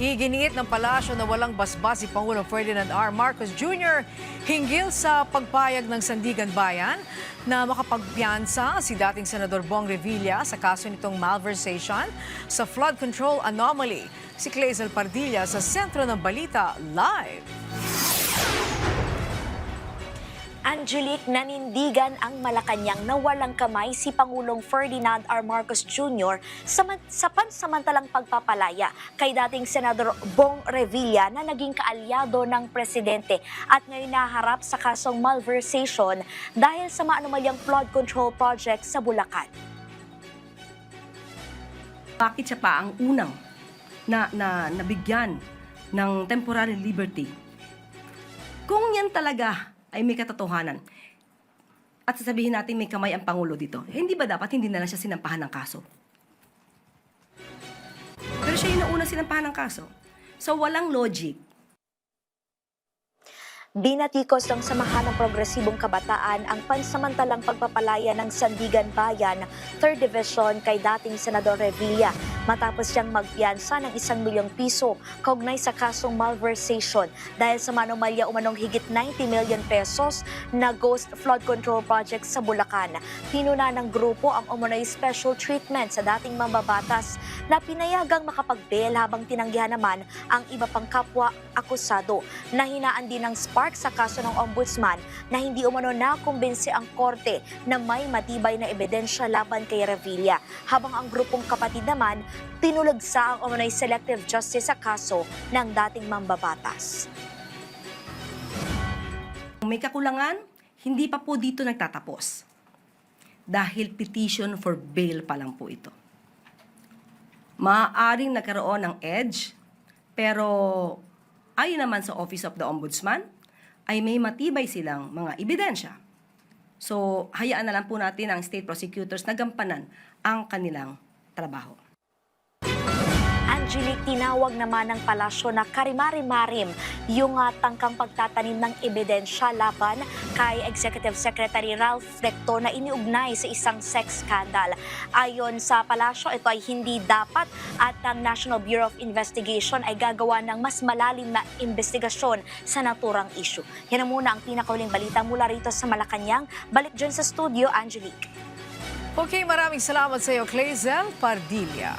Iginiit ng palasyo na walang basbas si Pangulong Ferdinand R. Marcos Jr. hinggil sa pagpayag ng Sandigan Bayan na makapagpiyansa si dating Senador Bong Revilla sa kaso nitong malversation sa flood control anomaly. Si Clazel Pardilla sa sentro ng balita live. Angelique, nanindigan ang Malacanang na walang kamay si Pangulong Ferdinand R. Marcos Jr. sa pansamantalang pagpapalaya kay dating Senador Bong Revilla na naging kaalyado ng presidente at ngayon naharap sa kasong malversation dahil sa maanumalyang flood control project sa Bulacan. Bakit siya pa ang unang na nabigyan ng temporary liberty? Kung yan talaga ay may katotohanan at sasabihin natin may kamay ang Pangulo dito, hindi ba dapat hindi na lang siya sinampahan ng kaso? Pero siya yung nauna sinampahan ng kaso. So walang logic. Binatikos ng Samahan ng Progresibong Kabataan ang pansamantalang pagpapalaya ng Sandigan Bayan, 3rd Division kay dating Senador Revilla matapos siyang magpiyansa ng 1 milyong piso kaugnay sa kasong malversation dahil sa manomalya umanong higit 90 million pesos na ghost flood control project sa Bulacan. Pinuna ng grupo ang umunay special treatment sa dating mambabatas na pinayagang makapag-bail habang tinanggihan naman ang iba pang kapwa akusado. Nahinaan din ng spark sa kaso ng ombudsman na hindi umano nakumbinsi ang korte na may matibay na ebidensya laban kay Revilla, habang ang grupong kapatid naman tinulagsa ang umunay selective justice sa kaso ng dating mambabatas. Kung may kakulangan, hindi pa po dito nagtatapos. Dahil petition for bail pa lang po ito. Maaaring nagkaroon ng edge, pero ayon naman sa Office of the Ombudsman, ay may matibay silang mga ebidensya. So, hayaan na lang po natin ang state prosecutors na gampanan ang kanilang trabaho. Angelique, tinawag naman ng palasyo na karimari-marim yung tangkang pagtatanim ng ebidensya laban kay Executive Secretary Ralph Recto na iniugnay sa isang sex scandal. Ayon sa palasyo, ito ay hindi dapat at ang National Bureau of Investigation ay gagawa ng mas malalim na investigasyon sa naturang issue. Yan na muna ang pinakauling balita mula rito sa Malacanang. Balik dyan sa studio, Angelique. Okay, maraming salamat sa iyo, Clazel Pardilla.